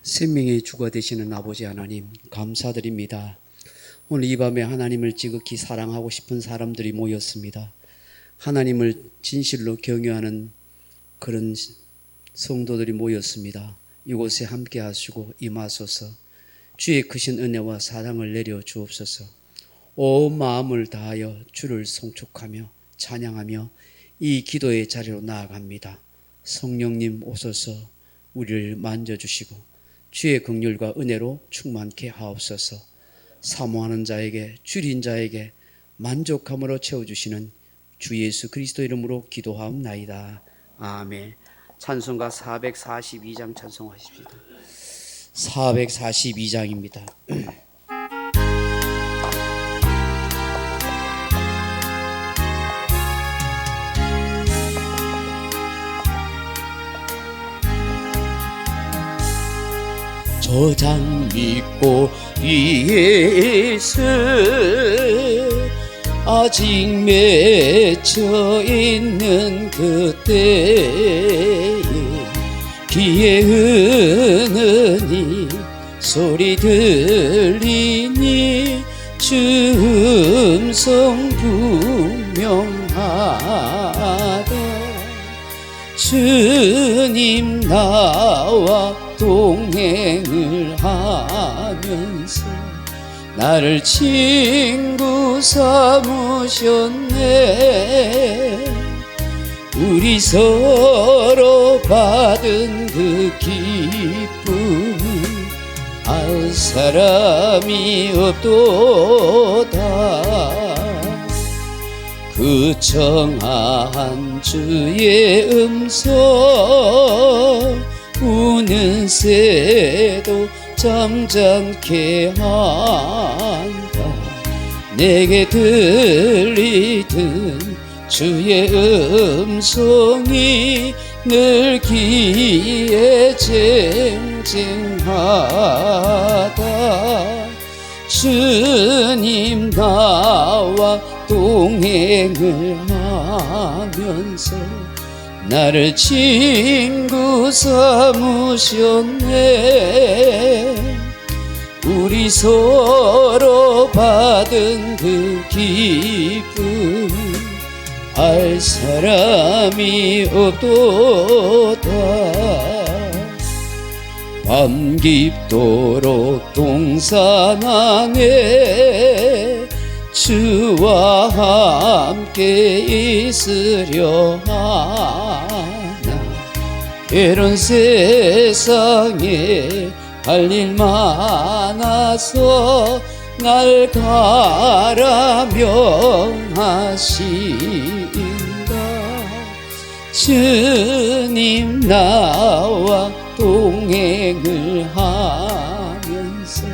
생명의 주가 되시는 아버지 하나님, 감사드립니다. 오늘 이 밤에 하나님을 지극히 사랑하고 싶은 사람들이 모였습니다. 하나님을 진실로 경외하는 그런 성도들이 모였습니다. 이곳에 함께 하시고 임하소서. 주의 크신 은혜와 사랑을 내려 주옵소서. 온 마음을 다하여 주를 송축하며 찬양하며 이 기도의 자리로 나아갑니다. 성령님 오소서 우리를 만져주시고 주의 긍휼과 은혜로 충만케 하옵소서. 사모하는 자에게, 줄인 자에게 만족함으로 채워주시는 주 예수 그리스도 이름으로 기도하옵나이다. 아멘. 찬송가 442장 찬송하십시다. 442장입니다. 저장 믿고 위에서 아직 맺혀 있는 그때에 귀에 은은히 소리 들리니 주 음성 분명하다. 주님 나와 동행을 하면서 나를 친구 삼으셨네. 우리 서로 받은 그 기쁨을 알 사람이 없도다. 그 청한 주의 음성 우는 새도 잠잠케 한다. 내게 들리던 주의 음성이 늘 귀에 쟁쟁하다. 주님 나와 동행을 하면서 나를 친구 삼으셨네. 우리 서로 받은 그 기쁨 알 사람이 없도다. 밤 깊도록 동산항에 주와 함께 있으려 하나. 이런 세상에 할 일 많아서 날 가라 명하신다. 주님 나와 동행을 하면서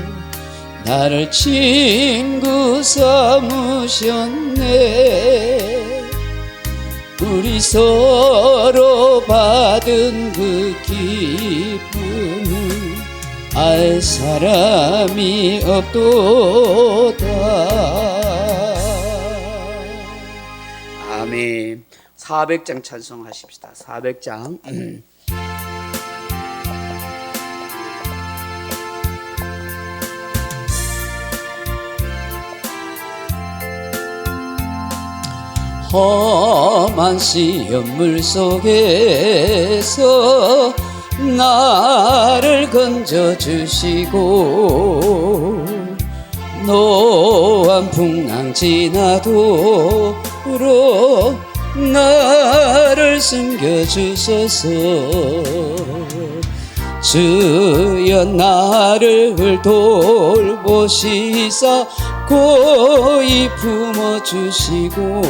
나를 친구 삼으셨네. 우리 서로 받은 그 기쁨을 알 사람이 없도다. 아멘. 400장 찬송하십시다. 400장. 험한 시험물 속에서 나를 건져주시고 노한 풍랑 지나도록 나를 숨겨주소서. 주여 나를 돌보시사 고이 품어주시고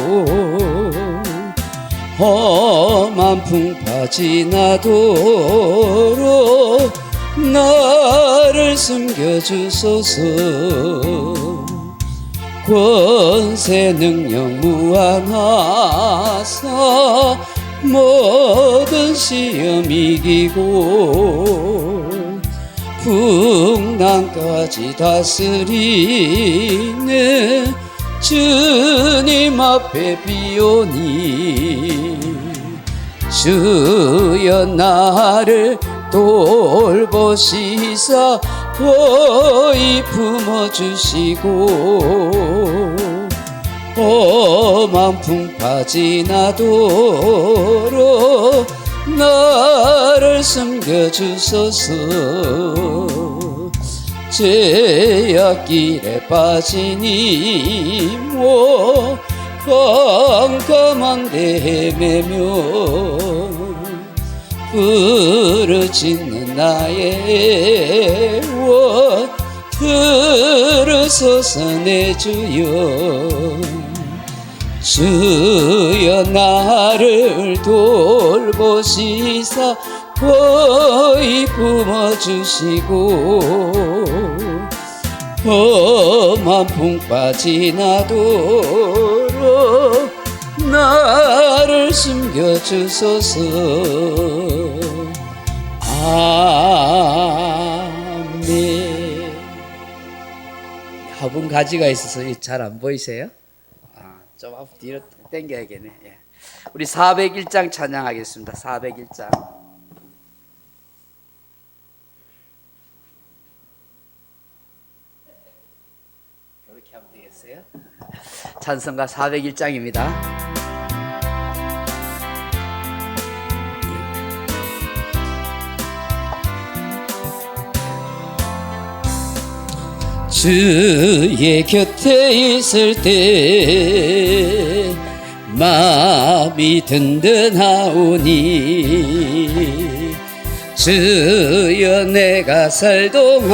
험한 풍파 지나도록 나를 숨겨주소서. 권세 능력 무한하사 모든 시험 이기고 풍랑까지 다스리는 주님 앞에 비오니 주여 나를 돌보시사 거의 품어주시고 험한 풍파 지나도록 나를 숨겨주소서. 제약길에 빠진 이모 깜깜한데 헤매며 부르짖는 나의 원 들으소서 내 주여. 주여 나를 돌보시사 거의 품어주시고 험한 풍파 지나도록 나를 숨겨주소서. 아멘. 화분 가지가 있어서 잘 안 보이세요? 좀 앞 뒤로 당겨야겠네. 예. 우리 401장 찬양하겠습니다. 401장. 이렇게 하면 되겠어요? 찬송가 401장입니다. 주의 곁에 있을 때 마음이 든든하오니 주여 내가 살 동안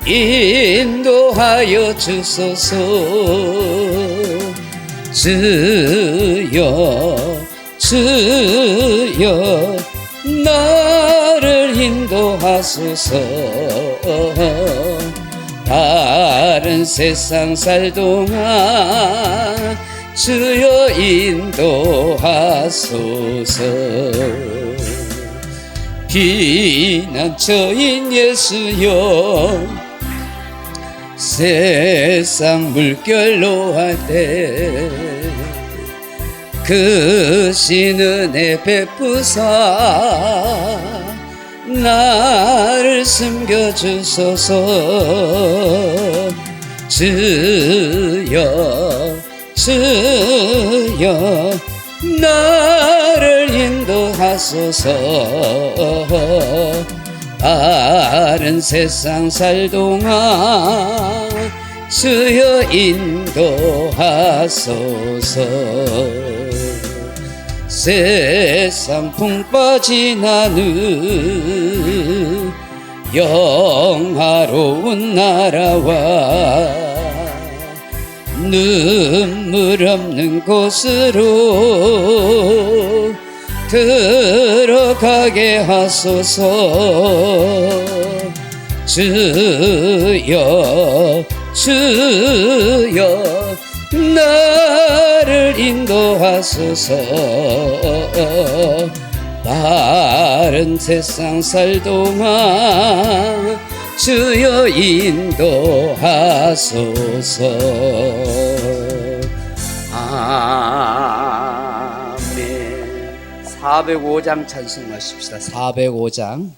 인도하여 주소서. 주여 나를 인도하소서. 다른 세상 살 동안 주여 인도하소서. 피난처인 예수여 세상 물결로 할 때 그 신은혜 베푸사 나를 숨겨주소서. 주여 나를 인도하소서. 다른 세상 살 동안 주여 인도하소서. 세상 풍파 지나는 영화로운 나라와 눈물 없는 곳으로 들어가게 하소서. 주여 나를 인도하소서. 다른 세상 살 동안 주여 인도하소서. 아멘. 405장 찬송하십시다. 405장.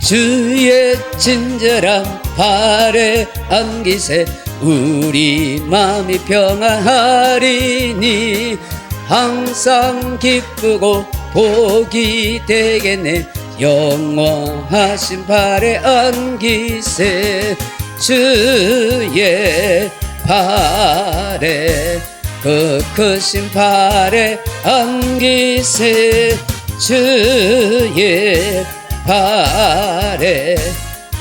주의 친절한 발에 안기세 우리 마음이 평안하리니 항상 기쁘고 복이 되겠네. 영원하신 발에 안기세. 주의 발에 그 크신 발에 안기세. 주의 발에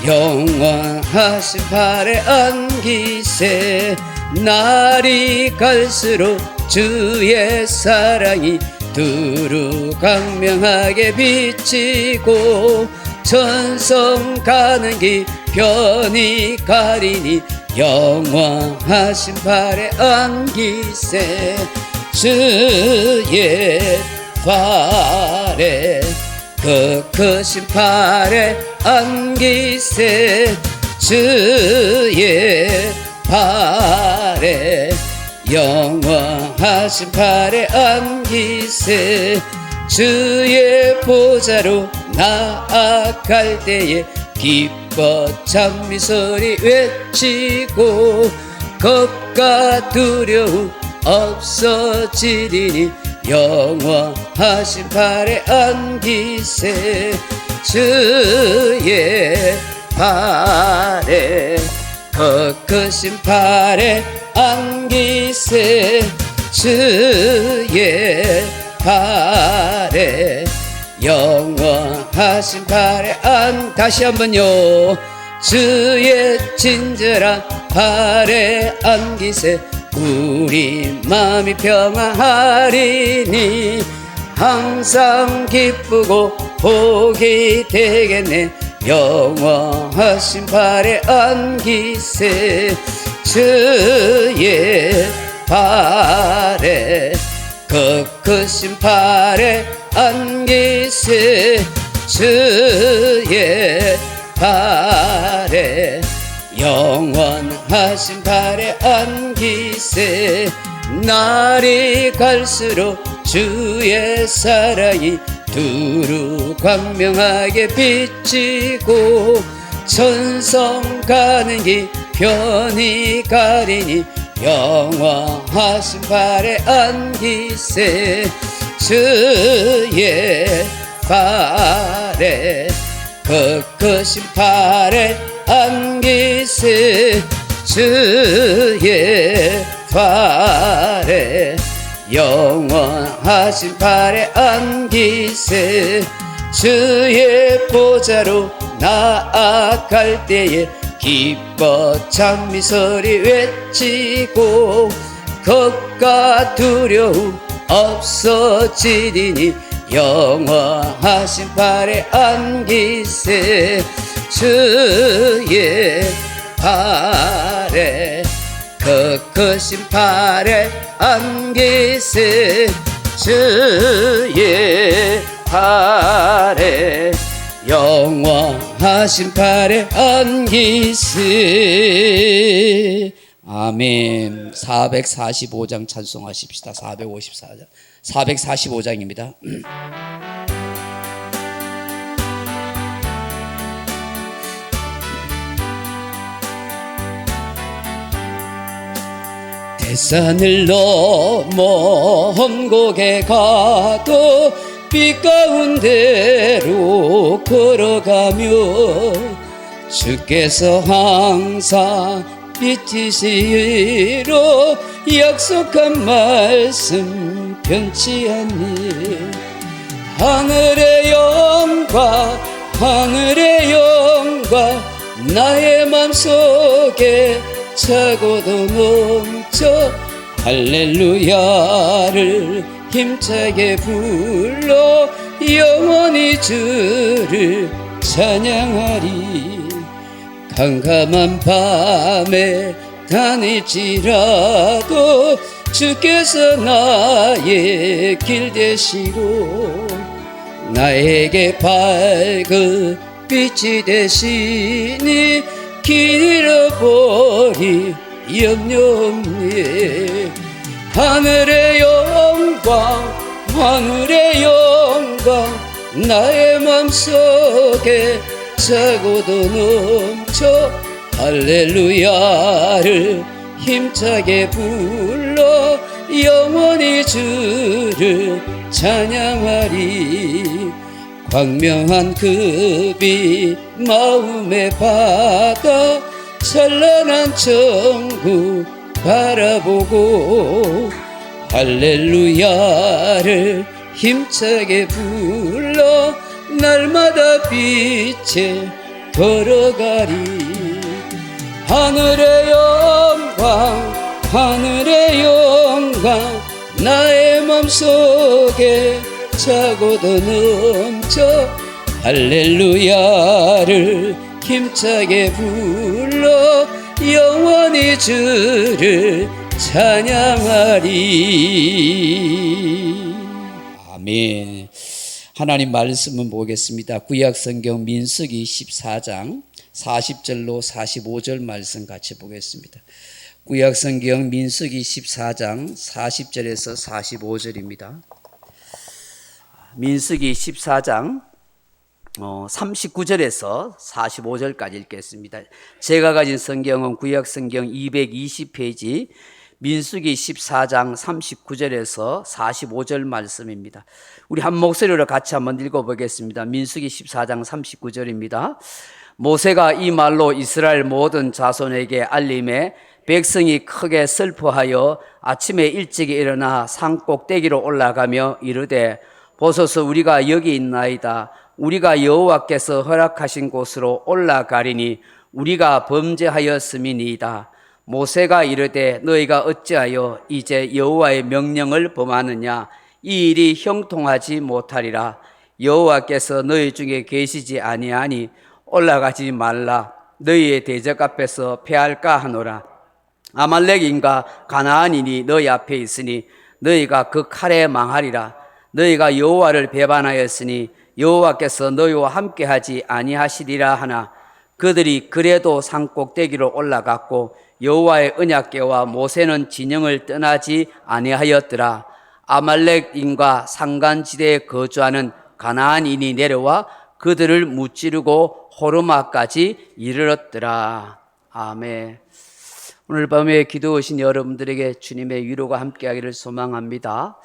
영원하신 발에 안기세. 날이 갈수록 주의 사랑이 두루 강명하게 비치고 천성 가는 길 편히 가리니 영원하신 발에 안기세. 주의 발에 그 크신 발에 안기세. 주의 발에 영원하신 발에 안기세 주의 보좌로 나아갈 때에 기뻐 찬미소리 외치고 겁과 두려움 없어지리니 영원하신 발에 안기세 주의 발에 거크신 발에 안기세 주의 발에 영원하신 발에 다시 한번요 주의 친절한 발에 안기세 우리 마음이 평안하리니 항상 기쁘고 복이 되겠네 영원하신 발에 안기세 주의 발에 거크신 발에 안기세 주의 발에 영원하신 발에 안기세 날이 갈수록 주의 사랑이 두루 광명하게 비치고 천성 가는 길 편히 가리니 영원하신 발에 안기세 주의 발에 거크신 발에 안기세 주의 발에 영원하신 발에 안기세 주의 보좌로 나아갈 때에 기뻐 찬미소리 외치고 겁과 두려움 없어지리니 영원하신 발에 안기세 주의 발에 거크신 발에 안기세 주의 발에 영원하신 발에 안기세 아멘. 445장 찬송하십시다. 454장 445장입니다 대산을 넘어 험곡에 가도 빛 가운데로 걸어가며 주께서 항상 빛이시로 약속한 말씀 변치 않니 하늘의 영광 하늘의 영광 나의 맘속에 차고도 넘쳐 할렐루야를 힘차게 불러 영원히 주를 찬양하리 캄캄한 밤에 다닐지라도 주께서 나의 길 되시고 나에게 밝은 빛이 되시니 길 잃어버리 염려 없네 하늘의 영광 하늘의 영광 나의 맘속에 차고도 넘쳐 할렐루야를 힘차게 불러 영원히 주를 찬양하리 광명한 그 빛 마음의 바다 찬란한 천국 바라보고 할렐루야를 힘차게 불러 날마다 빛에 걸어가리 하늘의 영광 하늘의 영광 나의 맘속에 차고도 넘쳐 할렐루야를 힘차게 불러 영원히 주를 찬양하리 아멘. 하나님 말씀은 보겠습니다. 구약성경 민수기 14장 40절로 45절 말씀 같이 보겠습니다. 구약성경 민수기 14장 40절에서 45절입니다. 민수기 14장 39절에서 45절까지 읽겠습니다. 제가 가진 성경은 구약성경 220페이지 민수기 14장 39절에서 45절 말씀입니다. 우리 한 목소리로 같이 한번 읽어보겠습니다. 민수기 14장 39절입니다. 모세가 이 말로 이스라엘 모든 자손에게 알림해 백성이 크게 슬퍼하여 아침에 일찍 일어나 산 꼭대기로 올라가며 이르되 보소서 우리가 여기 있나이다. 우리가 여호와께서 허락하신 곳으로 올라가리니 우리가 범죄하였음이니이다. 모세가 이르되 너희가 어찌하여 이제 여호와의 명령을 범하느냐. 이 일이 형통하지 못하리라. 여호와께서 너희 중에 계시지 아니하니 올라가지 말라. 너희의 대적 앞에서 패할까 하노라. 아말렉인과 가나안인이 너희 앞에 있으니 너희가 그 칼에 망하리라. 너희가 여호와를 배반하였으니 여호와께서 너희와 함께하지 아니하시리라 하나 그들이 그래도 산꼭대기로 올라갔고 여호와의 언약궤와 모세는 진영을 떠나지 아니하였더라. 아말렉인과 산간지대에 거주하는 가나안인이 내려와 그들을 무찌르고 호르마까지 이르렀더라. 아멘. 오늘 밤에 기도 오신 여러분들에게 주님의 위로가 함께하기를 소망합니다.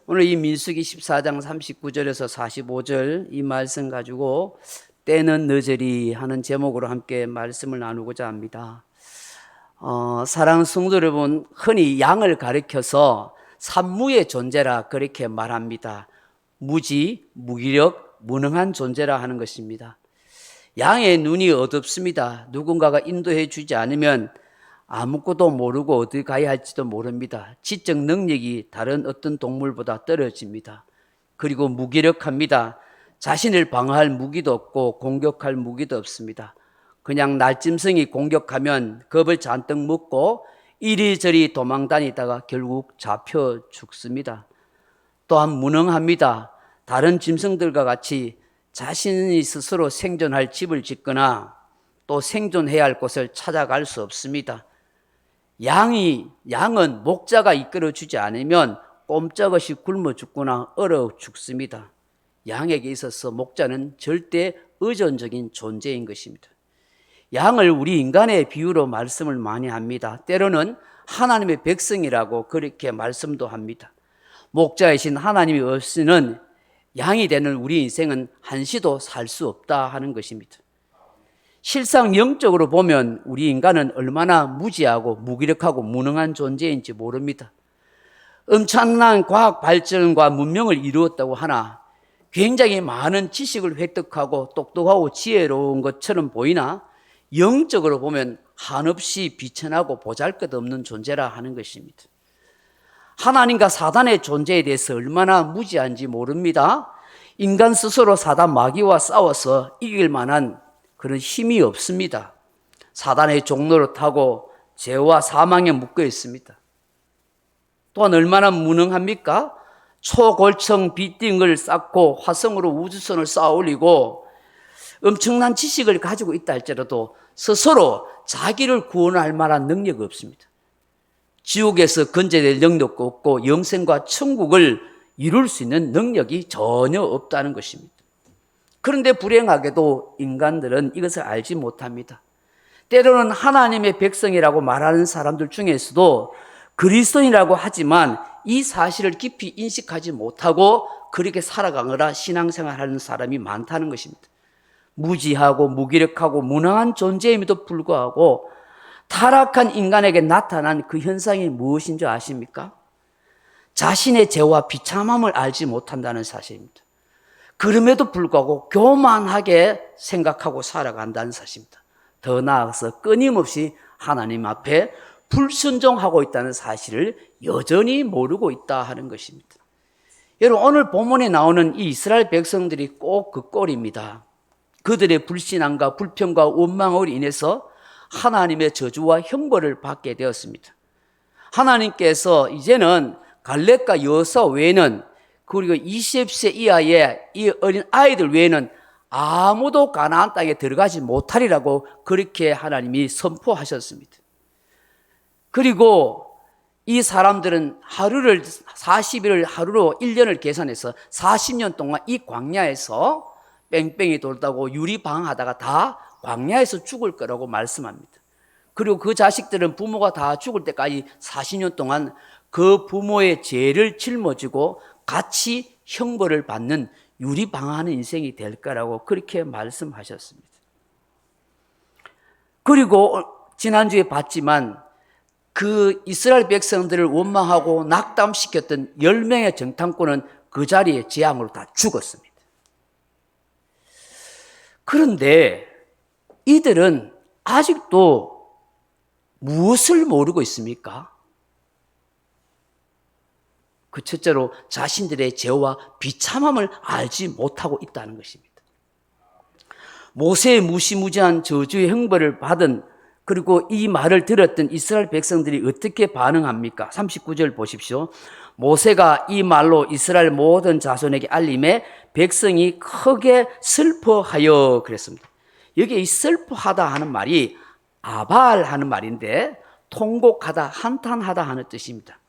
오늘 이 민수기 14장 39절에서 45절 이 말씀 가지고 때는 늦으리 하는 제목으로 함께 말씀을 나누고자 합니다. 사랑하는 성도 여러분, 흔히 양을 가리켜서 산무의 존재라 그렇게 말합니다. 무지, 무기력, 무능한 존재라 하는 것입니다. 양의 눈이 어둡습니다. 누군가가 인도해 주지 않으면 아무것도 모르고 어디 가야 할지도 모릅니다. 지적 능력이 다른 어떤 동물보다 떨어집니다. 그리고 무기력합니다. 자신을 방어할 무기도 없고 공격할 무기도 없습니다. 그냥 날짐승이 공격하면 겁을 잔뜩 먹고 이리저리 도망다니다가 결국 잡혀 죽습니다. 또한 무능합니다. 다른 짐승들과 같이 자신이 스스로 생존할 집을 짓거나 또 생존해야 할 곳을 찾아갈 수 없습니다. 양은 목자가 이끌어주지 않으면 꼼짝없이 굶어 죽거나 얼어 죽습니다. 양에게 있어서 목자는 절대 의존적인 존재인 것입니다. 양을 우리 인간의 비유로 말씀을 많이 합니다. 때로는 하나님의 백성이라고 그렇게 말씀도 합니다. 목자이신 하나님이 없이는 양이 되는 우리 인생은 한시도 살 수 없다 하는 것입니다. 실상 영적으로 보면 우리 인간은 얼마나 무지하고 무기력하고 무능한 존재인지 모릅니다. 엄청난 과학 발전과 문명을 이루었다고 하나 굉장히 많은 지식을 획득하고 똑똑하고 지혜로운 것처럼 보이나 영적으로 보면 한없이 비천하고 보잘것없는 존재라 하는 것입니다. 하나님과 사단의 존재에 대해서 얼마나 무지한지 모릅니다. 인간 스스로 사단 마귀와 싸워서 이길 만한 그런 힘이 없습니다. 사단의 종로를 타고 죄와 사망에 묶여 있습니다. 또한 얼마나 무능합니까? 초골청 빌딩을 쌓고 화성으로 우주선을 쌓아 올리고 엄청난 지식을 가지고 있다 할지라도 스스로 자기를 구원할 만한 능력이 없습니다. 지옥에서 건져낼 능력도 없고 영생과 천국을 이룰 수 있는 능력이 전혀 없다는 것입니다. 그런데 불행하게도 인간들은 이것을 알지 못합니다. 때로는 하나님의 백성이라고 말하는 사람들 중에서도 그리스도인이라고 하지만 이 사실을 깊이 인식하지 못하고 그렇게 살아가느라 신앙생활하는 사람이 많다는 것입니다. 무지하고 무기력하고 무능한 존재임에도 불구하고 타락한 인간에게 나타난 그 현상이 무엇인 줄 아십니까? 자신의 죄와 비참함을 알지 못한다는 사실입니다. 그럼에도 불구하고 교만하게 생각하고 살아간다는 사실입니다. 더 나아가서 끊임없이 하나님 앞에 불순종하고 있다는 사실을 여전히 모르고 있다 하는 것입니다. 여러분, 오늘 본문에 나오는 이 이스라엘 백성들이 꼭 그 꼴입니다. 그들의 불신앙과 불평과 원망으로 인해서 하나님의 저주와 형벌을 받게 되었습니다. 하나님께서 이제는 갈렙과 여호수아 외에는 그리고 20세 이하의 이 어린 아이들 외에는 아무도 가나안 땅에 들어가지 못하리라고 그렇게 하나님이 선포하셨습니다. 그리고 이 사람들은 하루를 40일을 하루로 1년을 계산해서 40년 동안 이 광야에서 뺑뺑이 돌다고 유리방황하다가 다 광야에서 죽을 거라고 말씀합니다. 그리고 그 자식들은 부모가 다 죽을 때까지 40년 동안 그 부모의 죄를 짊어지고 같이 형벌을 받는 유리방황하는 인생이 될 거라고 그렇게 말씀하셨습니다. 그리고 지난주에 봤지만 그 이스라엘 백성들을 원망하고 낙담시켰던 10명의 정탐꾼은 그 자리에 재앙으로 다 죽었습니다. 그런데 이들은 아직도 무엇을 모르고 있습니까? 그 첫째로 자신들의 죄와 비참함을 알지 못하고 있다는 것입니다. 모세의 무시무지한 저주의 형벌을 받은, 그리고 이 말을 들었던 이스라엘 백성들이 어떻게 반응합니까? 39절 보십시오. 모세가 이 말로 이스라엘 모든 자손에게 알림에 백성이 크게 슬퍼하여 그랬습니다. 여기 이 슬퍼하다 하는 말이 아발 하는 말인데 통곡하다, 한탄하다 하는 뜻입니다.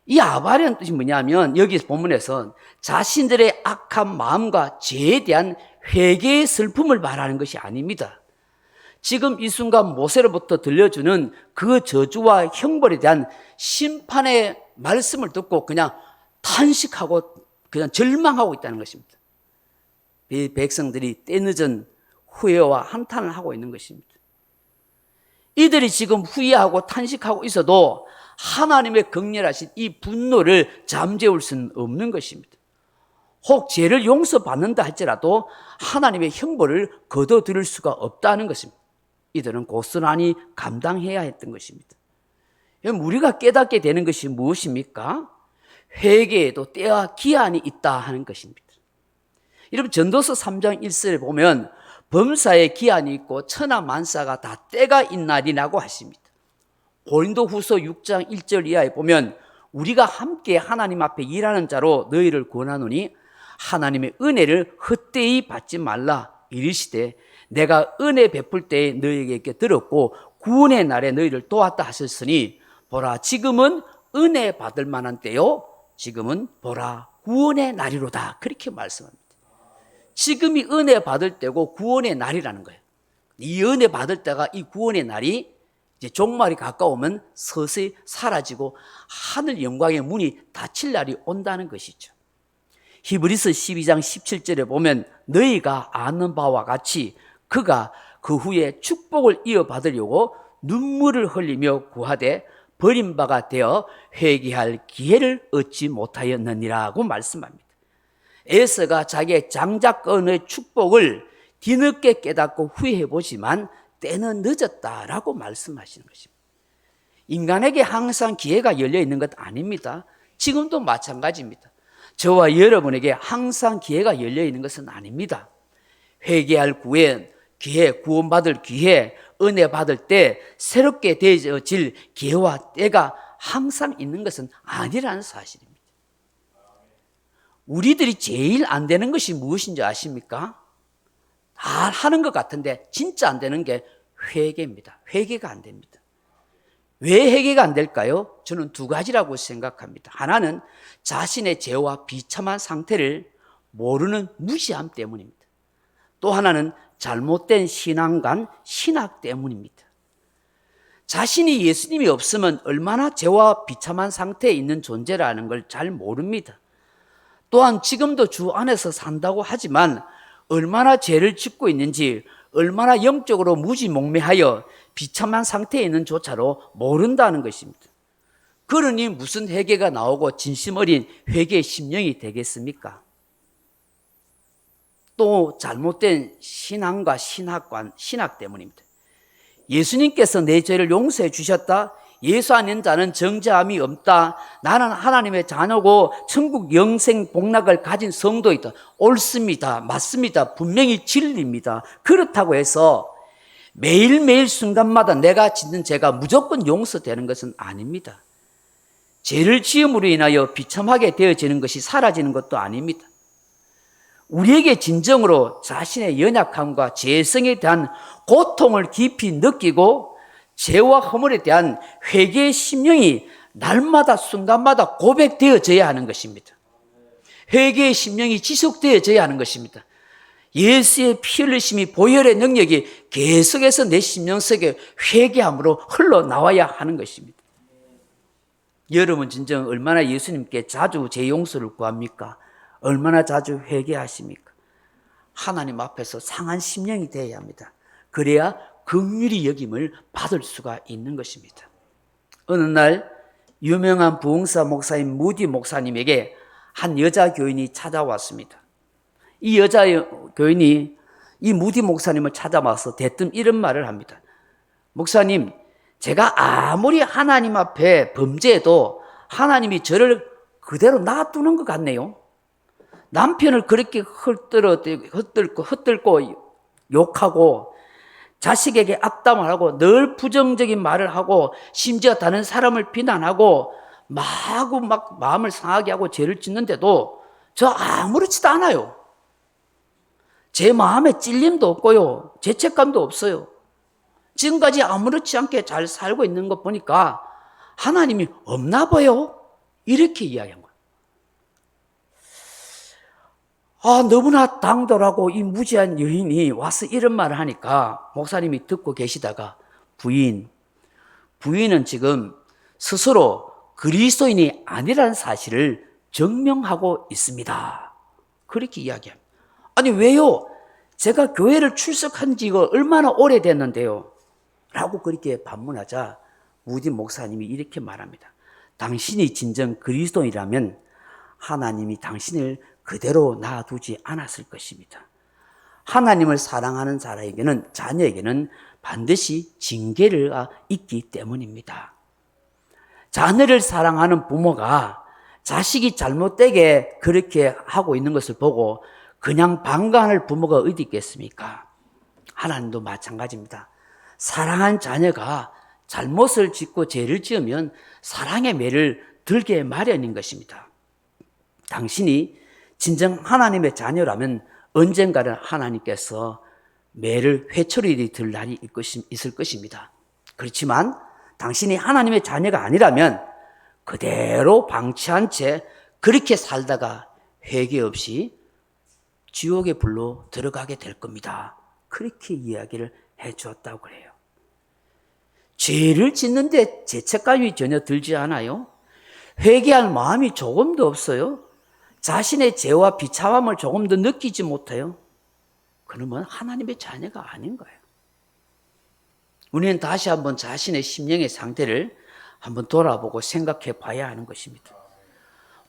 이 아발이라는 뜻이 뭐냐면 여기 본문에서 자신들의 악한 마음과 죄에 대한 회개의 슬픔을 말하는 것이 아닙니다. 지금 이 순간 모세로부터 들려주는 그 저주와 형벌에 대한 심판의 말씀을 듣고 그냥 탄식하고 그냥 절망하고 있다는 것입니다. 이 백성들이 때늦은 후회와 한탄을 하고 있는 것입니다. 이들이 지금 후회하고 탄식하고 있어도 하나님의 극렬하신 이 분노를 잠재울 수는 없는 것입니다. 혹 죄를 용서받는다 할지라도 하나님의 형벌을 거둬들일 수가 없다는 것입니다. 이들은 고스란히 감당해야 했던 것입니다. 우리가 깨닫게 되는 것이 무엇입니까? 회개에도 때와 기한이 있다 하는 것입니다. 여러분, 전도서 3장 1절에 보면 범사에 기한이 있고 천하만사가 다 때가 있나니라고 하십니다. 고린도후서 6장 1절 이하에 보면 우리가 함께 하나님 앞에 일하는 자로 너희를 권하노니 하나님의 은혜를 헛되이 받지 말라. 이르시되 내가 은혜 베풀 때에 너희에게 들었고 구원의 날에 너희를 도왔다 하셨으니 보라 지금은 은혜 받을 만한 때요 지금은 보라 구원의 날이로다. 그렇게 말씀합니다. 지금이 은혜 받을 때고 구원의 날이라는 거예요. 이 은혜 받을 때가 이 구원의 날이 이제 종말이 가까우면 서서히 사라지고 하늘 영광의 문이 닫힐 날이 온다는 것이죠. 히브리서 12장 17절에 보면 너희가 아는 바와 같이 그가 그 후에 축복을 이어받으려고 눈물을 흘리며 구하되 버림바가 되어 회개할 기회를 얻지 못하였느니라고 말씀합니다. 에서가 자기의 장자권의 축복을 뒤늦게 깨닫고 후회해보지만 때는 늦었다라고 말씀하시는 것입니다. 인간에게 항상 기회가 열려있는 것 아닙니다. 지금도 마찬가지입니다. 저와 여러분에게 항상 기회가 열려있는 것은 아닙니다. 회개할 기회, 구원받을 기회, 은혜 받을 때 새롭게 되어질 기회와 때가 항상 있는 것은 아니라는 사실입니다. 우리들이 제일 안 되는 것이 무엇인지 아십니까? 다 하는 것 같은데 진짜 안 되는 게 회개입니다. 회개가 안 됩니다. 왜 회개가 안 될까요? 저는 두 가지라고 생각합니다. 하나는 자신의 죄와 비참한 상태를 모르는 무지함 때문입니다. 또 하나는 잘못된 신앙관, 신학 때문입니다. 자신이 예수님이 없으면 얼마나 죄와 비참한 상태에 있는 존재라는 걸 잘 모릅니다. 또한 지금도 주 안에서 산다고 하지만 얼마나 죄를 짓고 있는지, 얼마나 영적으로 무지몽매하여 비참한 상태에 있는 조차로 모른다는 것입니다. 그러니 무슨 회개가 나오고 진심 어린 회개의 심령이 되겠습니까? 또 잘못된 신앙과 신학 때문입니다. 예수님께서 내 죄를 용서해 주셨다. 예수 안 믿는 자는 정죄함이 없다. 나는 하나님의 자녀고 천국 영생 복락을 가진 성도이다. 옳습니다. 맞습니다. 분명히 진리입니다. 그렇다고 해서 매일매일 순간마다 내가 짓는 죄가 무조건 용서되는 것은 아닙니다. 죄를 지음으로 인하여 비참하게 되어지는 것이 사라지는 것도 아닙니다. 우리에게 진정으로 자신의 연약함과 죄성에 대한 고통을 깊이 느끼고 죄와 허물에 대한 회개의 심령이 날마다 순간마다 고백되어져야 하는 것입니다. 회개의 심령이 지속되어져야 하는 것입니다. 예수의 피 흘리심이 보혈의 능력이 계속해서 내 심령 속에 회개함으로 흘러나와야 하는 것입니다. 여러분 진정 얼마나 예수님께 자주 죄 용서를 구합니까? 얼마나 자주 회개하십니까? 하나님 앞에서 상한 심령이 되어야 합니다. 그래야 긍휼히 여김을 받을 수가 있는 것입니다. 어느 날 유명한 부흥사 목사인 무디 목사님에게 한 여자 교인이 찾아왔습니다. 이 여자 교인이 이 무디 목사님을 찾아와서 대뜸 이런 말을 합니다. 목사님, 제가 아무리 하나님 앞에 범죄해도 하나님이 저를 그대로 놔두는 것 같네요. 남편을 그렇게 헛들고 욕하고 자식에게 악담을 하고 늘 부정적인 말을 하고 심지어 다른 사람을 비난하고 마구 막 마음을 상하게 하고 죄를 짓는데도 저 아무렇지도 않아요. 제 마음에 찔림도 없고요. 죄책감도 없어요. 지금까지 아무렇지 않게 잘 살고 있는 것 보니까 하나님이 없나 봐요. 이렇게 이야기한 거예요. 너무나 당돌하고 이 무지한 여인이 와서 이런 말을 하니까 목사님이 듣고 계시다가 부인은 지금 스스로 그리스도인이 아니라는 사실을 증명하고 있습니다. 그렇게 이야기합니다. 아니 왜요? 제가 교회를 출석한 지가 얼마나 오래됐는데요. 라고 그렇게 반문하자 무디 목사님이 이렇게 말합니다. 당신이 진정 그리스도인이라면 하나님이 당신을 그대로 놔두지 않았을 것입니다. 하나님을 사랑하는 자녀에게는 반드시 징계가 있기 때문입니다. 자녀를 사랑하는 부모가 자식이 잘못되게 그렇게 하고 있는 것을 보고 그냥 방관할 부모가 어디 있겠습니까? 하나님도 마찬가지입니다. 사랑한 자녀가 잘못을 짓고 죄를 지으면 사랑의 매를 들게 마련인 것입니다. 당신이 진정 하나님의 자녀라면 언젠가는 하나님께서 매를 회초리 들 날이 있을 것입니다. 그렇지만 당신이 하나님의 자녀가 아니라면 그대로 방치한 채 그렇게 살다가 회개 없이 지옥의 불로 들어가게 될 겁니다. 그렇게 이야기를 해 주었다고 그래요. 죄를 짓는데 죄책감이 전혀 들지 않아요? 회개할 마음이 조금도 없어요? 자신의 죄와 비참함을 조금도 느끼지 못해요? 그러면 하나님의 자녀가 아닌 거예요. 우리는 다시 한번 자신의 심령의 상태를 한번 돌아보고 생각해 봐야 하는 것입니다.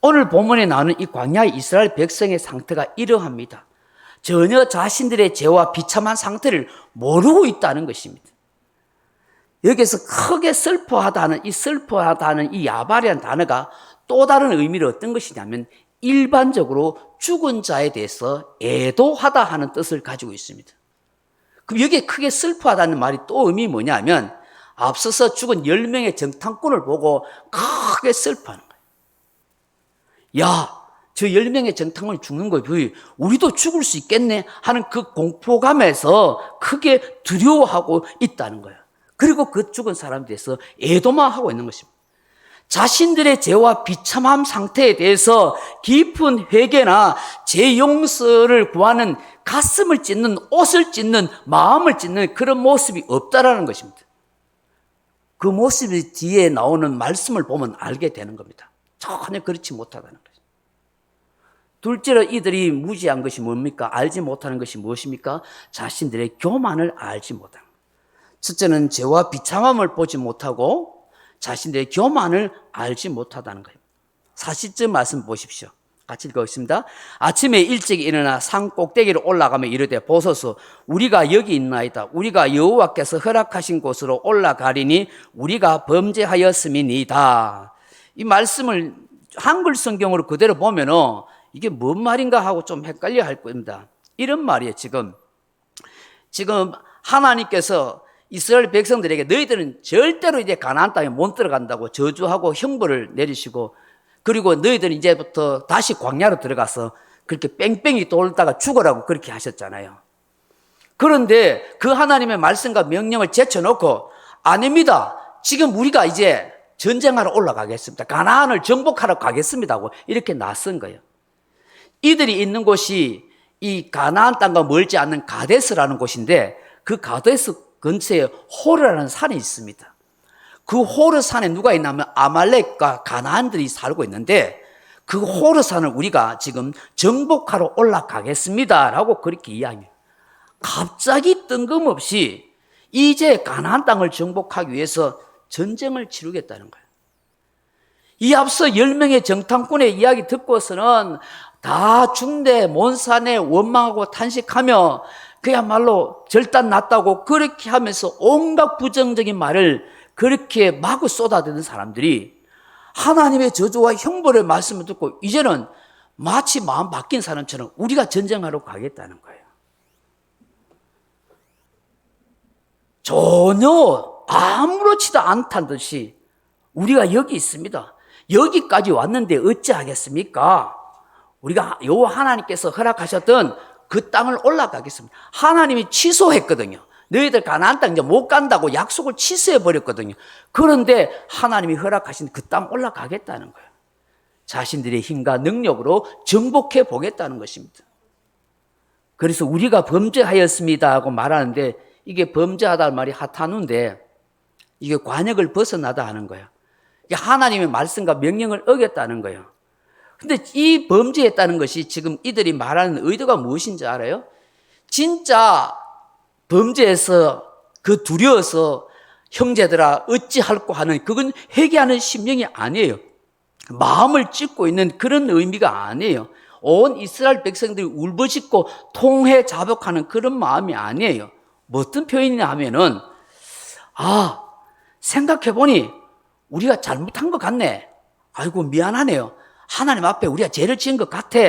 오늘 본문에 나오는 이 광야의 이스라엘 백성의 상태가 이러합니다. 전혀 자신들의 죄와 비참한 상태를 모르고 있다는 것입니다. 여기서 크게 슬퍼하다는 이 야발이라는 단어가 또 다른 의미로 어떤 것이냐면 일반적으로 죽은 자에 대해서 애도하다 하는 뜻을 가지고 있습니다. 그럼 여기에 크게 슬퍼하다는 말이 또 의미 뭐냐면 앞서서 죽은 10명의 정탐꾼을 보고 크게 슬퍼하는 거예요. 야, 저 10명의 정탐꾼이 죽는 거 보이 우리도 죽을 수 있겠네 하는 그 공포감에서 크게 두려워하고 있다는 거예요. 그리고 그 죽은 사람에 대해서 애도만 하고 있는 것입니다. 자신들의 죄와 비참함 상태에 대해서 깊은 회개나 죄 용서를 구하는 가슴을 찢는, 옷을 찢는, 마음을 찢는 그런 모습이 없다라는 것입니다. 그 모습 뒤에 나오는 말씀을 보면 알게 되는 겁니다. 전혀 그렇지 못하다는 거죠. 둘째로 이들이 무지한 것이 뭡니까? 알지 못하는 것이 무엇입니까? 자신들의 교만을 알지 못하는 것. 첫째는 죄와 비참함을 보지 못하고 자신들의 교만을 알지 못하다는 거예요. 40절 말씀 보십시오. 같이 읽어보겠습니다. 아침에 일찍 일어나 산 꼭대기로 올라가며 이르되 보소서 우리가 여기 있나이다. 우리가 여호와께서 허락하신 곳으로 올라가리니 우리가 범죄하였음이니이다. 이 말씀을 한글 성경으로 그대로 보면은 이게 뭔 말인가 하고 좀 헷갈려 할 겁니다. 이런 말이에요. 지금 하나님께서 이스라엘 백성들에게 너희들은 절대로 이제 가나안 땅에 못 들어간다고 저주하고 형벌을 내리시고 그리고 너희들은 이제부터 다시 광야로 들어가서 그렇게 뺑뺑이 돌다가 죽으라고 그렇게 하셨잖아요. 그런데 그 하나님의 말씀과 명령을 제쳐놓고 아닙니다. 지금 우리가 이제 전쟁하러 올라가겠습니다. 가나안을 정복하러 가겠습니다 하고 이렇게 나선 거예요. 이들이 있는 곳이 이 가나안 땅과 멀지 않는 가데스라는 곳인데 그 가데스 근처에 호르라는 산이 있습니다. 그 호르 산에 누가 있냐면 아말렉과 가나안들이 살고 있는데 그 호르 산을 우리가 지금 정복하러 올라가겠습니다 라고 그렇게 이야기해요. 갑자기 뜬금없이 이제 가나안 땅을 정복하기 위해서 전쟁을 치르겠다는 거예요. 이 앞서 10명의 정탐꾼의 이야기 듣고서는 다 중대 몬산에 원망하고 탄식하며 그야말로 절단 났다고 그렇게 하면서 온갖 부정적인 말을 그렇게 마구 쏟아대는 사람들이 하나님의 저주와 형벌의 말씀을 듣고 이제는 마치 마음 바뀐 사람처럼 우리가 전쟁하러 가겠다는 거예요. 전혀 아무렇지도 않다는 듯이 우리가 여기 있습니다. 여기까지 왔는데 어찌하겠습니까? 우리가 여호와 하나님께서 허락하셨던 그 땅을 올라가겠습니다. 하나님이 취소했거든요. 너희들 가나안 땅 이제 못 간다고 약속을 취소해 버렸거든요. 그런데 하나님이 허락하신 그 땅 올라가겠다는 거예요. 자신들의 힘과 능력으로 정복해 보겠다는 것입니다. 그래서 우리가 범죄하였습니다 하고 말하는데 이게 범죄하다는 말이 하타누인데 이게 관역을 벗어나다 하는 거예요. 이게 하나님의 말씀과 명령을 어겼다는 거예요. 근데 이 범죄했다는 것이 지금 이들이 말하는 의도가 무엇인지 알아요? 진짜 범죄해서 그 두려워서 형제들아 어찌할꼬 하는 그건 회개하는 심령이 아니에요. 마음을 찢고 있는 그런 의미가 아니에요. 온 이스라엘 백성들이 울부짖고 통회 자복하는 그런 마음이 아니에요. 뭐 어떤 표현이냐 하면은 생각해보니 우리가 잘못한 것 같네. 아이고 미안하네요. 하나님 앞에 우리가 죄를 지은 것 같아.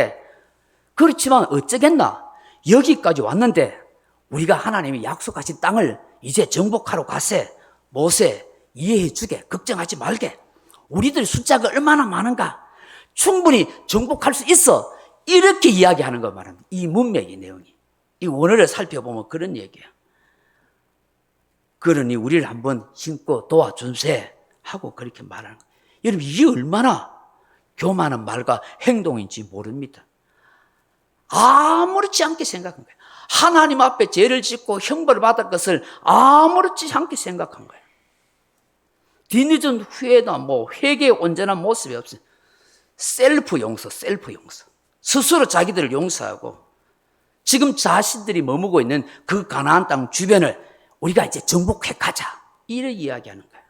그렇지만 어쩌겠나. 여기까지 왔는데 우리가 하나님이 약속하신 땅을 이제 정복하러 가세. 모세 이해해 주게. 걱정하지 말게. 우리들 숫자가 얼마나 많은가. 충분히 정복할 수 있어. 이렇게 이야기하는 거 말합니다. 이 문맥의 내용이. 이 원어를 살펴보면 그런 얘기예요. 그러니 우리를 한번 힘고 도와주세 하고 그렇게 말하는 거예요. 여러분 이게 얼마나 교만한 말과 행동인지 모릅니다. 아무렇지 않게 생각한 거예요. 하나님 앞에 죄를 짓고 형벌을 받을 것을 아무렇지 않게 생각한 거예요. 뒤늦은 후회나 회개의 온전한 모습이 없어요. 셀프 용서. 스스로 자기들을 용서하고 지금 자신들이 머무고 있는 그 가나안 땅 주변을 우리가 이제 정복해 가자. 이를 이야기하는 거예요.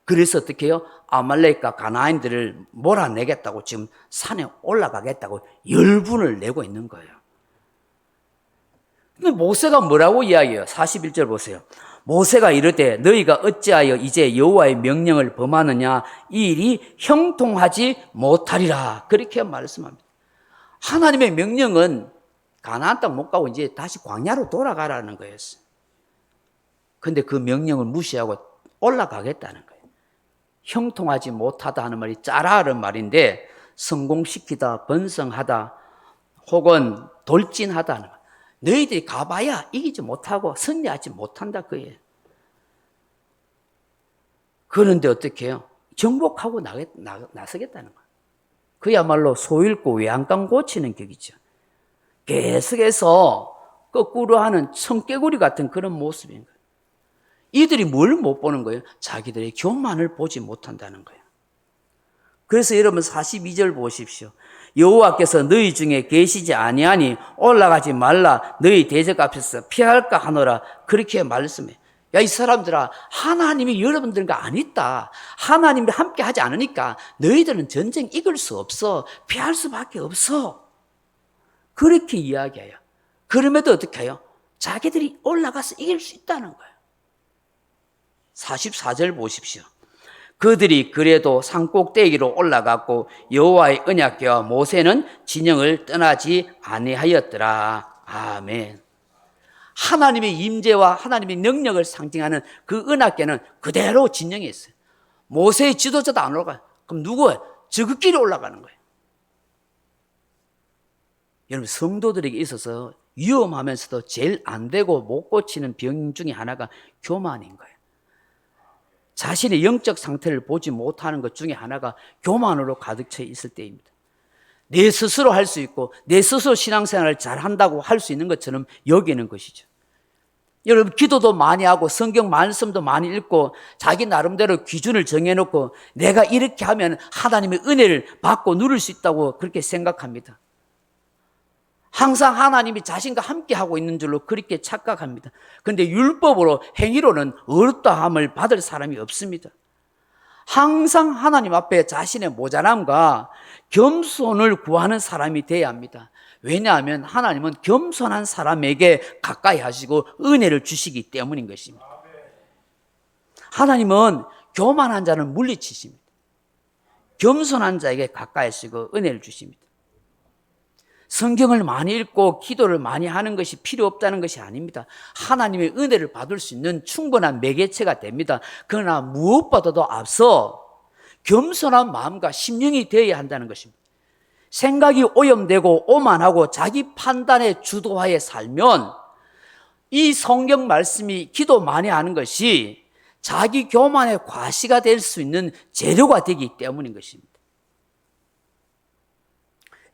그래서 어떻게 해요? 아말렉과 가나안들을 몰아내겠다고 지금 산에 올라가겠다고 열분을 내고 있는 거예요. 근데 모세가 뭐라고 이야기해요? 41절 보세요. 모세가 이르되 너희가 어찌하여 이제 여호와의 명령을 범하느냐 이 일이 형통하지 못하리라. 그렇게 말씀합니다. 하나님의 명령은 가나안 땅 못 가고 이제 다시 광야로 돌아가라는 거였어요. 근데 그 명령을 무시하고 올라가겠다는 거예요. 형통하지 못하다 하는 말이 짜라는 말인데 성공시키다, 번성하다 혹은 돌진하다 하는 말. 너희들이 가봐야 이기지 못하고 승리하지 못한다 그예요. 그런데 어떻게 해요? 정복하고 나서겠다는 거예요. 그야말로 소 잃고 외양간 고치는 격이죠. 계속해서 거꾸로 하는 청개구리 같은 그런 모습인 거예요. 이들이 뭘 못 보는 거예요? 자기들의 교만을 보지 못한다는 거예요. 그래서 여러분 42절 보십시오. 여호와께서 너희 중에 계시지 아니하니 올라가지 말라. 너희 대적 앞에서 피할까 하노라. 그렇게 말씀해. 야, 이 사람들아, 하나님이 여러분들과 안 있다. 하나님이 함께 하지 않으니까 너희들은 전쟁 이길 수 없어. 피할 수밖에 없어. 그렇게 이야기해요. 그럼에도 어떻게 해요? 자기들이 올라가서 이길 수 있다는 거예요. 44절 보십시오. 그들이 그래도 산꼭대기로 올라갔고 여호와의 언약궤와 모세는 진영을 떠나지 아니하였더라. 아멘. 하나님의 임재와 하나님의 능력을 상징하는 그 언약궤는 그대로 진영에 있어요. 모세의 지도자도 안 올라가요. 그럼 누구예요? 저그끼리 올라가는 거예요. 여러분, 성도들에게 있어서 위험하면서도 제일 안 되고 못 고치는 병 중에 하나가 교만인 거예요. 자신의 영적 상태를 보지 못하는 것 중에 하나가 교만으로 가득 차 있을 때입니다. 내 스스로 할 수 있고 내 스스로 신앙생활을 잘한다고 할 수 있는 것처럼 여기는 것이죠. 여러분, 기도도 많이 하고 성경 말씀도 많이 읽고 자기 나름대로 기준을 정해놓고 내가 이렇게 하면 하나님의 은혜를 받고 누릴 수 있다고 그렇게 생각합니다. 항상 하나님이 자신과 함께 하고 있는 줄로 그렇게 착각합니다. 그런데 율법으로, 행위로는 어떠함을 받을 사람이 없습니다. 항상 하나님 앞에 자신의 모자람과 겸손을 구하는 사람이 되어야 합니다. 왜냐하면 하나님은 겸손한 사람에게 가까이 하시고 은혜를 주시기 때문인 것입니다. 하나님은 교만한 자를 물리치십니다. 겸손한 자에게 가까이 하시고 은혜를 주십니다. 성경을 많이 읽고 기도를 많이 하는 것이 필요 없다는 것이 아닙니다. 하나님의 은혜를 받을 수 있는 충분한 매개체가 됩니다. 그러나 무엇보다도 앞서 겸손한 마음과 심령이 되어야 한다는 것입니다. 생각이 오염되고 오만하고 자기 판단의 주도하에 살면 이 성경 말씀이 기도 많이 하는 것이 자기 교만의 과시가 될 수 있는 재료가 되기 때문인 것입니다.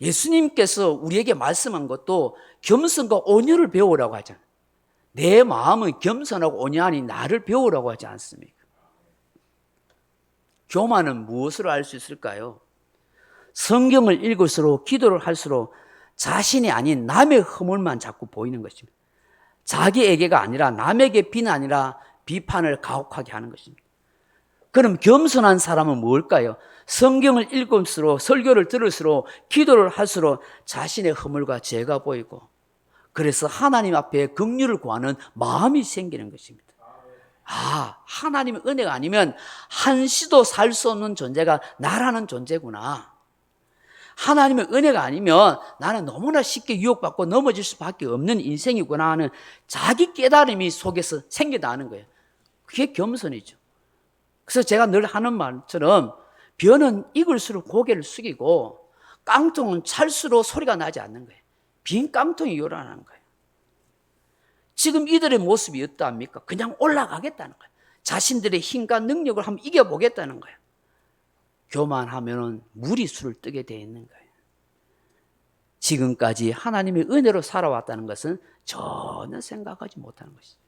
예수님께서 우리에게 말씀한 것도 겸손과 온유를 배우라고 하잖아요. 내 마음은 겸손하고 온유하니 나를 배우라고 하지 않습니까? 교만은 무엇으로 알 수 있을까요? 성경을 읽을수록 기도를 할수록 자신이 아닌 남의 허물만 자꾸 보이는 것입니다. 자기에게가 아니라 남에게 비난이라 비판을 가혹하게 하는 것입니다. 그럼 겸손한 사람은 뭘까요? 성경을 읽을수록, 설교를 들을수록, 기도를 할수록 자신의 허물과 죄가 보이고, 그래서 하나님 앞에 긍휼을 구하는 마음이 생기는 것입니다. 하나님의 은혜가 아니면 한시도 살 수 없는 존재가 나라는 존재구나. 하나님의 은혜가 아니면 나는 너무나 쉽게 유혹받고 넘어질 수밖에 없는 인생이구나 하는 자기 깨달음이 속에서 생겨나는 거예요. 그게 겸손이죠. 그래서 제가 늘 하는 말처럼 벼는 익을수록 고개를 숙이고 깡통은 찰수록 소리가 나지 않는 거예요. 빈 깡통이 요란하는 거예요. 지금 이들의 모습이 어떠합니까? 그냥 올라가겠다는 거예요. 자신들의 힘과 능력을 한번 이겨보겠다는 거예요. 교만하면 무리수를 뜨게 되어 있는 거예요. 지금까지 하나님의 은혜로 살아왔다는 것은 전혀 생각하지 못하는 것이죠.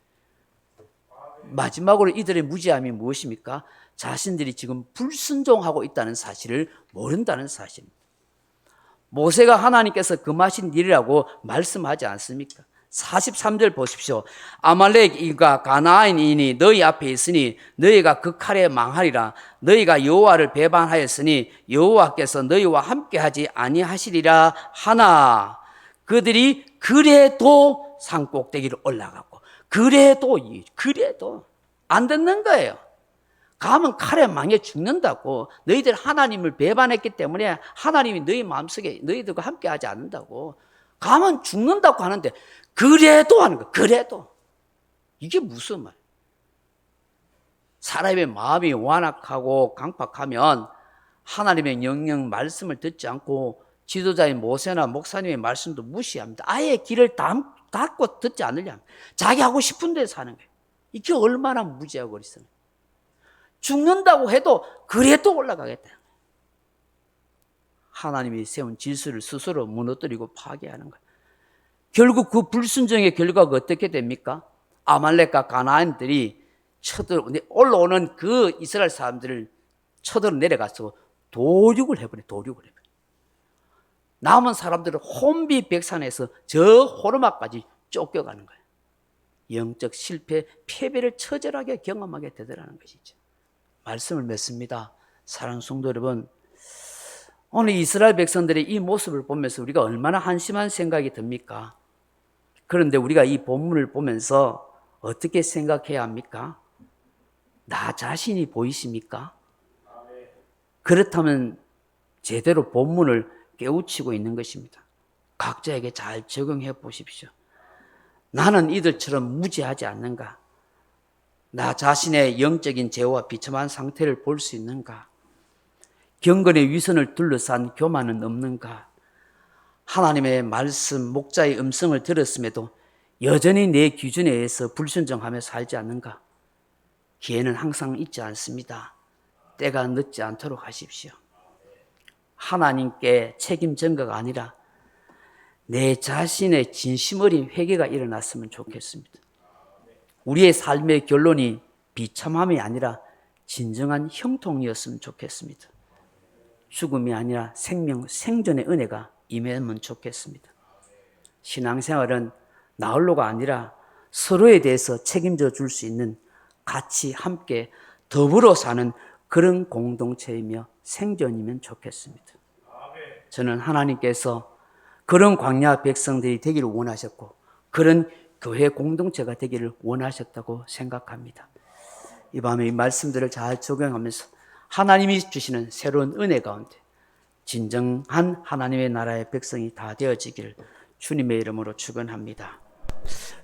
마지막으로 이들의 무지함이 무엇입니까? 자신들이 지금 불순종하고 있다는 사실을 모른다는 사실입니다. 모세가 하나님께서 금하신 일이라고 말씀하지 않습니까? 43절 보십시오. 아말렉인과 가나안인이 너희 앞에 있으니 너희가 그 칼에 망하리라. 너희가 여호와를 배반하였으니 여호와께서 너희와 함께하지 아니하시리라 하나. 그들이 그래도 산꼭대기를 올라갔고 그래도 안 듣는 거예요. 가면 칼에 망해 죽는다고. 너희들 하나님을 배반했기 때문에 하나님이 너희 마음속에 너희들과 함께하지 않는다고. 가면 죽는다고 하는데 그래도 하는 거예요. 그래도. 이게 무슨 말이에요? 사람의 마음이 완악하고 강팍하면 하나님의 명령 말씀을 듣지 않고 지도자인 모세나 목사님의 말씀도 무시합니다. 아예 길을 닫고 듣지 않으려 합니다. 자기 하고 싶은 데서 사는 거예요. 이게 얼마나 무지하고 어리석어요. 죽는다고 해도 그래도 올라가겠다. 하나님이 세운 질서를 스스로 무너뜨리고 파괴하는 거예요. 결국 그 불순종의 결과가 어떻게 됩니까? 아말렉과 가나안들이 올라오는 그 이스라엘 사람들을 쳐들어 내려가서 도륙을 해버려요. 남은 사람들은 혼비백산에서 저 호르마까지 쫓겨가는 거예요. 영적 실패, 패배를 처절하게 경험하게 되더라는 것이죠. 말씀을 맺습니다. 사랑하는 성도 여러분, 오늘 이스라엘 백성들의 이 모습을 보면서 우리가 얼마나 한심한 생각이 듭니까? 그런데 우리가 이 본문을 보면서 어떻게 생각해야 합니까? 나 자신이 보이십니까? 그렇다면 제대로 본문을 깨우치고 있는 것입니다. 각자에게 잘 적용해 보십시오. 나는 이들처럼 무지하지 않는가? 나 자신의 영적인 죄와 비참한 상태를 볼 수 있는가? 경건의 위선을 둘러싼 교만은 없는가? 하나님의 말씀, 목자의 음성을 들었음에도 여전히 내 기준에 의해서 불순종하며 살지 않는가? 기회는 항상 있지 않습니다. 때가 늦지 않도록 하십시오. 하나님께 책임 전가가 아니라 내 자신의 진심 어린 회개가 일어났으면 좋겠습니다. 우리의 삶의 결론이 비참함이 아니라 진정한 형통이었으면 좋겠습니다. 죽음이 아니라 생전의 은혜가 임하면 좋겠습니다. 신앙생활은 나홀로가 아니라 서로에 대해서 책임져 줄 수 있는, 같이 함께 더불어 사는 그런 공동체이며 생전이면 좋겠습니다. 저는 하나님께서 그런 광야 백성들이 되기를 원하셨고 그런 교회 공동체가 되기를 원하셨다고 생각합니다. 이 밤에 이 말씀들을 잘 적용하면서 하나님이 주시는 새로운 은혜 가운데 진정한 하나님의 나라의 백성이 다 되어지기를 주님의 이름으로 축원합니다.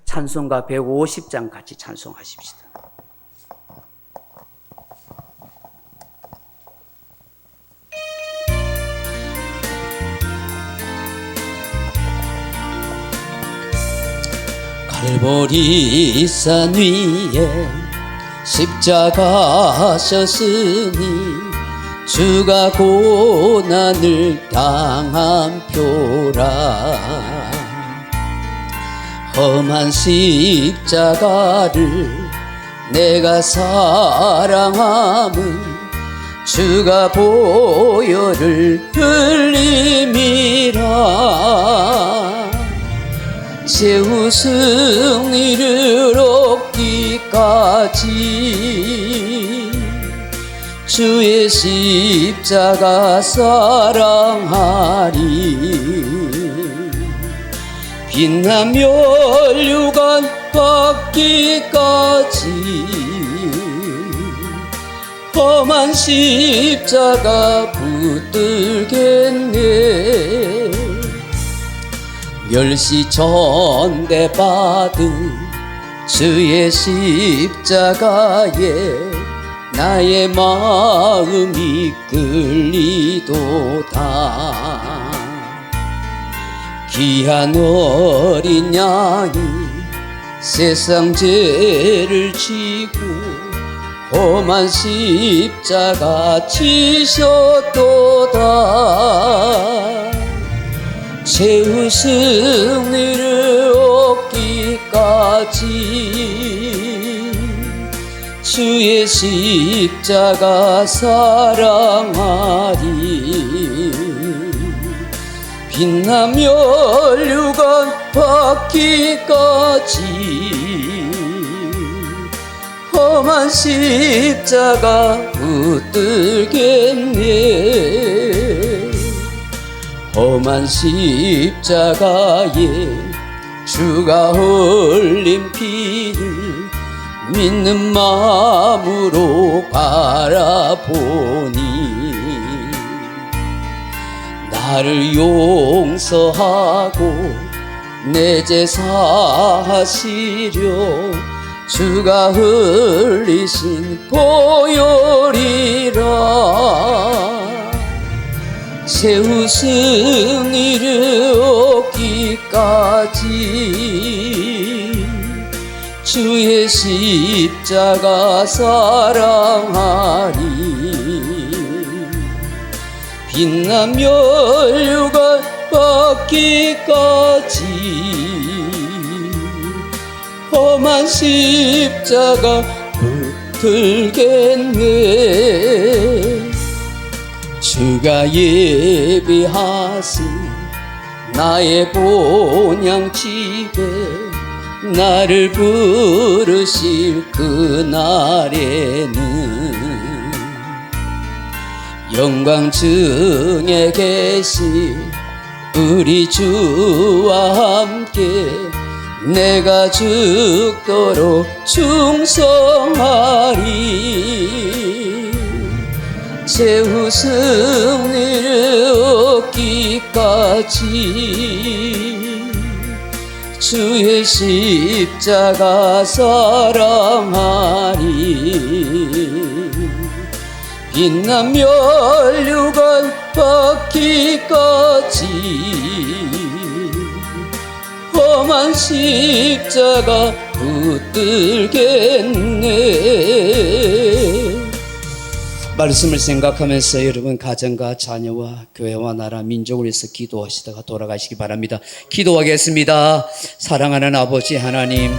찬송가 150장 같이 찬송하십시다. 갈보리산 위에 십자가 셨으니 주가 고난을 당한 표라. 험한 십자가를 내가 사랑함은 주가 보혈을 흘림이라. 최후 승리를 얻기까지 주의 십자가 사랑하리. 빛난 멸류관 받기까지 험한 십자가 붙들겠네. 멸시 전대 받은 주의 십자가에 나의 마음이 끌리도다. 귀한 어린 양이 세상 죄를 지고 험한 십자가 지셨도다. 최후 승리를 얻기까지 주의 십자가 사랑하리. 빛난 멸류관 받기까지 험한 십자가 붙들겠네. 험한 십자가에 주가 흘린 피를 믿는 마음으로 바라보니 나를 용서하고 내 죄 사하시려 주가 흘리신 보혈이라. 최후 승리를 얻기까지 주의 십자가 사랑하리. 빛난 멸류관 받기까지 험한 십자가 붙들겠네. 주가 예비하신 나의 본향집에 나를 부르실 그날에는 영광중에 계신 우리 주와 함께 내가 죽도록 충성하리. 최후 승리를 얻기까지 주의 십자가 사랑하리. 있나 멸류관 바퀴까지 험한 십자가 붙들겠네. 말씀을 생각하면서 여러분 가정과 자녀와 교회와 나라 민족을 위해서 기도하시다가 돌아가시기 바랍니다. 기도하겠습니다. 사랑하는 아버지 하나님,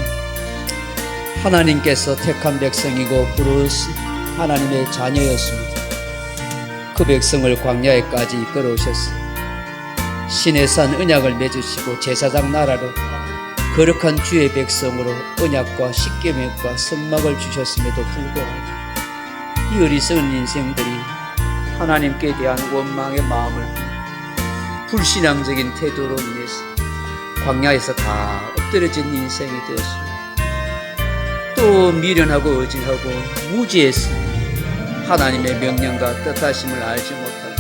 하나님께서 택한 백성이고 부르신 하나님의 자녀였습니다. 그 백성을 광야에까지 이끌어 오셨습니다. 신의 산 언약을 맺으시고 제사장 나라로 거룩한 주의 백성으로 언약과 십계명과 선막을 주셨음에도 불구하고 이 어리석은 인생들이 하나님께 대한 원망의 마음을 불신앙적인 태도로 인해서 광야에서 다 엎드려진 인생이 되었습니다. 또 미련하고 의진하고 무지했습니다. 하나님의 명령과 뜻하심을 알지 못하고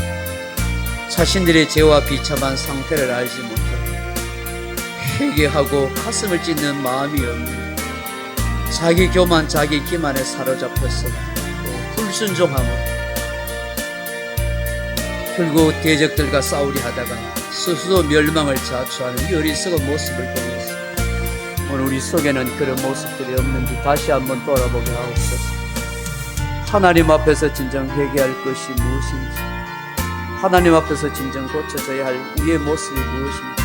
자신들의 죄와 비참한 상태를 알지 못하고 회개하고 가슴을 찢는 마음이 없는 자기 교만 자기 기만에 사로잡혀서 불순종함으로 결국 대적들과 싸우려 하다가 스스로 멸망을 자초하는 이 어리석은 모습을 보면서 오늘 우리 속에는 그런 모습들이 없는지 다시 한번 돌아보게 하옵소서. 하나님 앞에서 진정 회개할 것이 무엇인지, 하나님 앞에서 진정 고쳐져야 할 우리의 모습이 무엇인지,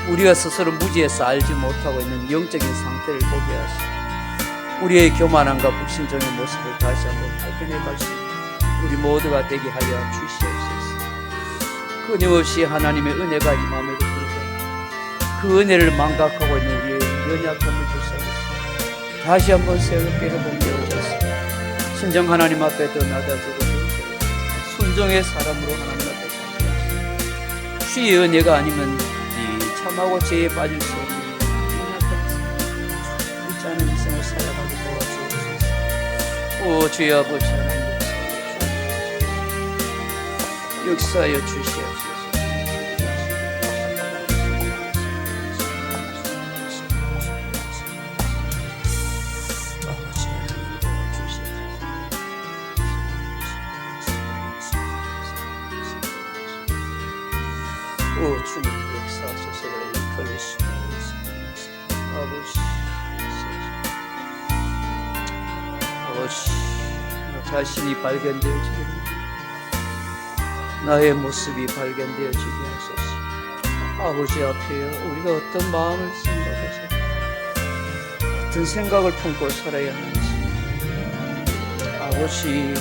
우리가 스스로 무지해서 알지 못하고 있는 영적인 상태를 보게 하시고 우리의 교만함과 불신종의 모습을 다시 한번 발견해 갈 수 있는 우리 모두가 되게 하여 주시옵소서. 끊임없이 하나님의 은혜가 임함에도 불구하고 그 은혜를 망각하고 있는 우리의 연약함을 불쌍해서 다시 한번 새롭게 회복되어 오셨습니다. 신정 하나님 앞에 더 낮아지고 순종의 사람으로 하나님 앞에 살아가시고 주의 은혜가 아니면 참하고 죄에 빠질 수 없는 잊지 않은 인생을 살아가게 도와주옵소서. 오 주의 아버지 하나님 역사하여 주시옵소서. 오 주님 역사하소서. 아버지 나 자신이 발견되어지게 나의 모습이 발견되어지게 하소서. 아버지 앞에요 우리가 어떤 마음을 생각해서 어떤 생각을 품고 살아야 하는지 아버지